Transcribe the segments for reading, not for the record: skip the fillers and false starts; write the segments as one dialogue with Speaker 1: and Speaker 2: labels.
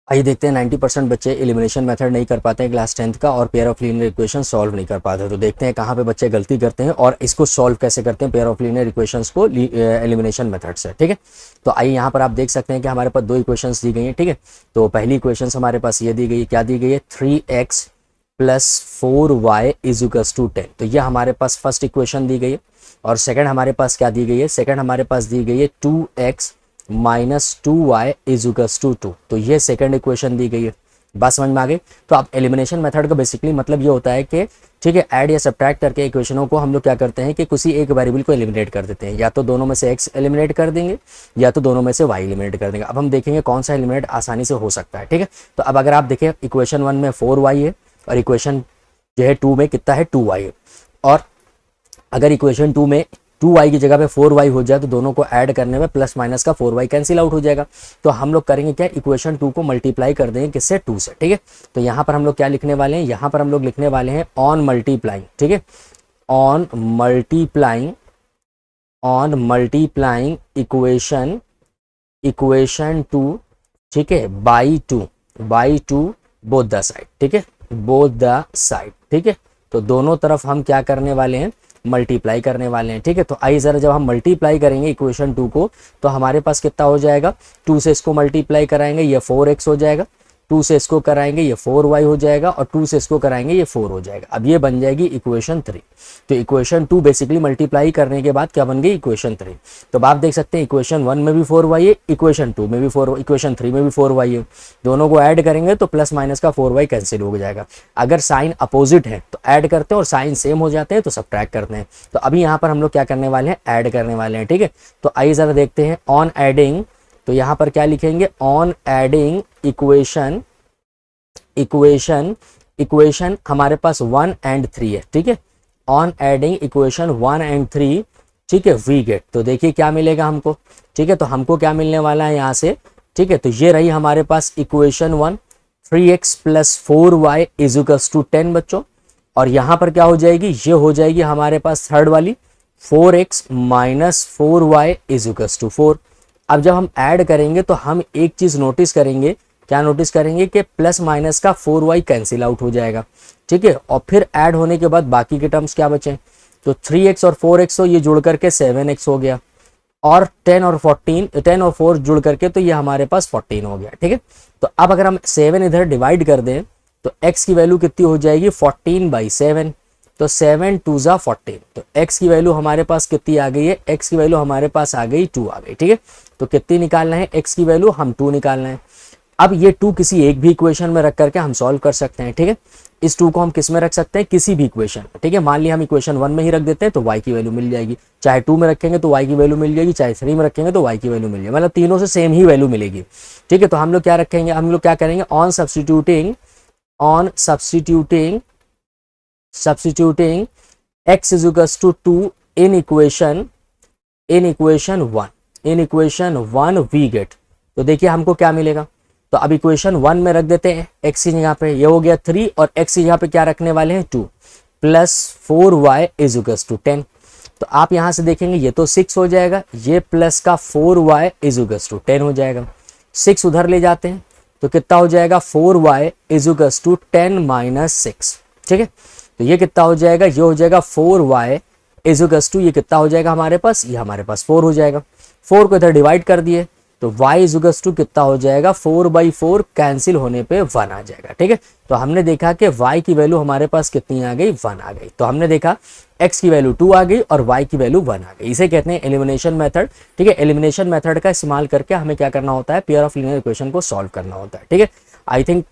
Speaker 1: आइए देखते हैं 90% बच्चे एलिमिनेशन मेथड नहीं कर पाते हैं क्लास 10th का और pair of linear equation solve नहीं कर पाते। तो देखते हैं कहाँ पे बच्चे गलती करते हैं और इसको सॉल्व कैसे करते हैं पेयर ऑफ लीनियर इक्वेशंस को एलिमिनेशन मेथड से। ठीक है, तो आइए यहाँ पर आप देख सकते हैं कि हमारे पास दो इक्वेशंस दी गई हैं। ठीक है, तो पहली इक्वेशंस हमारे पास ये दी गई है, क्या दी गई है, 3x plus 4y is equals to 10। तो ये हमारे पास फर्स्ट इक्वेशन दी गई है। और सेकंड हमारे पास क्या दी गई है, सेकंड हमारे पास दी गई है 2x minus 2y is equals to 2। तो ये सेकंड इक्वेशन दी गई है। बात समझ में आ गई। तो आप एलिमिनेशन मेथड का बेसिकली मतलब ये होता है कि ठीक है, ऐड या सब्ट्रैक्ट करके इक्वेशनों को हम लोग क्या करते हैं कि किसी एक वेरिएबल को एलिमिनेट कर देते हैं, या तो दोनों में से x एलिमिनेट कर देंगे या तो दोनों में से y एलिमिनेट कर देंगे। अब हम देखेंगे कौन सा एलिमिनेट आसानी से हो सकता है। ठीक है, तो अब अगर आप देखें इक्वेशन 1 में 4y है और इक्वेशन जो है 2 में कितना है, 2y है। और अगर इक्वेशन 2 में 2y की जगह पे 4y हो जाए तो दोनों को ऐड करने में प्लस माइनस का 4y कैंसिल आउट हो जाएगा। तो हम लोग करेंगे क्या, इक्वेशन 2 को मल्टीप्लाई कर देंगे किससे, 2 से। ठीक है, तो यहाँ पर हम लोग क्या लिखने वाले हैं, यहाँ पर हम लोग लिखने वाले हैं ऑन मल्टीप्लाइंग। ठीक है, ऑन मल्टीप्लाइंग इक्वेशन 2, ठीक है, by two both the side. ठीक है, बोथ द साइड। ठीक है, तो दोनों तरफ हम क्या करने वाले हैं, मल्टीप्लाई करने वाले हैं। ठीक है, तो आइए जरा जब हम मल्टीप्लाई करेंगे इक्वेशन 2 को तो हमारे पास कितना हो जाएगा, 2 से इसको मल्टीप्लाई कराएंगे ये 4x हो जाएगा, 2 से इसको कराएंगे ये 4y हो जाएगा और 2 से इसको कराएंगे ये 4 हो जाएगा। अब ये बन जाएगी इक्वेशन 3। तो इक्वेशन 2 बेसिकली मल्टीप्लाई करने के बाद क्या बन गई, इक्वेशन 3। तो आप देख सकते हैं इक्वेशन 1 में भी 4y है, इक्वेशन 2 में भी 4, इक्वेशन 3 में भी 4y है। दोनों को ऐड करेंगे तो प्लस माइनस का 4y कैंसिल हो जाएगा। अगर साइन अपोजिट है तो ऐड करते हैं और साइन सेम हो जाते हैं तो सब्ट्रैक्ट करते हैं। तो अभी यहाँ पर हम लोग क्या करने वाले हैं, ऐड करने वाले हैं। ठीक है, तो आइए जरा देखते हैं ऑन एडिंग। तो यहाँ पर क्या लिखेंगे, ऑन एडिंग इक्वेशन हमारे पास 1 एंड 3 है। ठीक है, ऑन एडिंग इक्वेशन 1 एंड 3, ठीक है, वी गेट। तो देखिए क्या मिलेगा हमको। ठीक है, तो हमको क्या मिलने वाला है यहाँ से। ठीक है, तो ये रही हमारे पास equation 1, 3x plus 4y is equals to 10 बच्चों। और यहाँ पर क्या हो जाएगी, ये हो जाएगी हमारे पास थर्ड वाली 4x minus 4y is equals to 4। अब जब हम ऐड करेंगे तो हम एक चीज नोटिस करेंगे, क्या नोटिस करेंगे कि प्लस माइनस का 4y कैंसिल आउट हो जाएगा। ठीक है, और फिर ऐड होने के बाद बाकी के टर्म्स क्या बचे, तो 3x और 4x तो ये जुड़ करके 7x हो गया और 10 और 4 जुड़ करके तो ये हमारे पास 14 हो गया। ठीक है, तो अब अगर हम 7 इधर डिवाइड कर दें तो x की वैल्यू कितनी हो जाएगी, 14/7। तो 7 2 ज़ा 14। तो x की वैल्यू हमारे पास कितनी आ गई है, x की वैल्यू हमारे पास आ गई 2 आ गई। ठीक है, तो कितनी निकालना है, x की वैल्यू हम 2 निकालना है। अब ये 2 किसी एक भी इक्वेशन में रख करके हम सॉल्व कर सकते हैं। ठीक है, इस 2 को हम किस में रख सकते हैं, किसी भी इक्वेशन। ठीक है, मान लिया हम इक्वेशन 1 में ही रख देते हैं तो y की वैल्यू मिल जाएगी, चाहे 2 में रखेंगे तो y की वैल्यू मिल जाएगी, चाहे 3 में रखेंगे तो y की वैल्यू मिल जाएगी, मतलब तीनों से सेम ही वैल्यू मिलेगी। ठीक है, तो हम लोग क्या रखेंगे, हम लोग क्या करेंगे, on substituting x is equals to 2 in equation 1 we get. तो देखिए हमको क्या मिलेगा, तो अब इक्वेशन 1 में रख देते हैं x की जगह पे, ये हो गया 3 और x की जगह पे क्या रखने वाले हैं, 2 plus 4y is equals to 10। तो आप यहां से देखेंगे ये तो 6 हो जाएगा, ये प्लस का 4y इज इक्वल्स टू 10 हो जाएगा। 6 उधर ले जाते हैं तो कितना हो जाएगा, 4y is equals to 10 minus 6। ठीक है, तो ये कितना हो जाएगा, ये हो जाएगा 4y इज इक्वल्स टू, ये कितना हो जाएगा हमारे पास, ये हमारे पास 4 हो जाएगा। 4 को इधर डिवाइड कर दिए तो y इज इक्वल्स टू कितना हो जाएगा, 4/4 कैंसिल होने पे 1 आ जाएगा। ठीक है, तो हमने देखा कि y की वैल्यू हमारे पास कितनी आ गई, 1 आ गई। तो हमने देखा x की वैल्यू 2 आ गई और y की वैल्यू 1 आ गई। इसे कहते हैं एलिमिनेशन मेथड। ठीक है, एलिमिनेशन मेथड का इस्तेमाल करके हमें क्या करना होता है, पेयर ऑफ लीनियर इक्वेशन को सॉल्व करना होता है। ठीक है, आई थिंक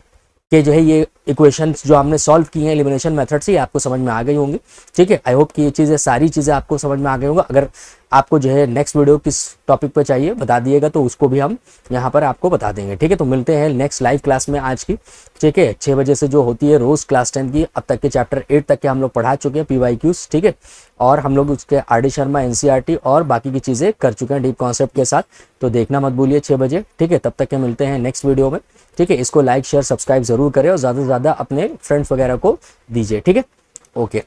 Speaker 1: कि जो है ये इक्वेशंस जो हमने सॉल्व की हैं एलिमिनेशन मेथड से, ये आपको समझ में आ गई होंगी। ठीक है, आई होप कि ये चीज़ें सारी चीज़ें आपको समझ में आ गई होंगी। अगर आपको जो है नेक्स्ट वीडियो किस टॉपिक पर चाहिए बता दिएगा तो उसको भी हम यहाँ पर आपको बता देंगे। ठीक है, तो मिलते हैं नेक्स्ट लाइव क्लास में आज की। ठीक है, 6 बजे से जो होती है रोज़ क्लास 10 की, अब तक के चैप्टर 8 तक के हम लोग पढ़ा चुके हैं PYQs। ठीक है, और हम लोग उसके RD शर्मा NCERT और बाकी की चीज़ें कर चुके हैं डीप कॉन्सेप्ट के साथ। तो देखना मत भूलिए 6 बजे। ठीक है, तब तक के मिलते हैं नेक्स्ट वीडियो में। ठीक है, इसको लाइक शेयर सब्सक्राइब जरूर करें और ज़्यादा से ज़्यादा अपने फ्रेंड्स वगैरह को दीजिए। ठीक है, ओके।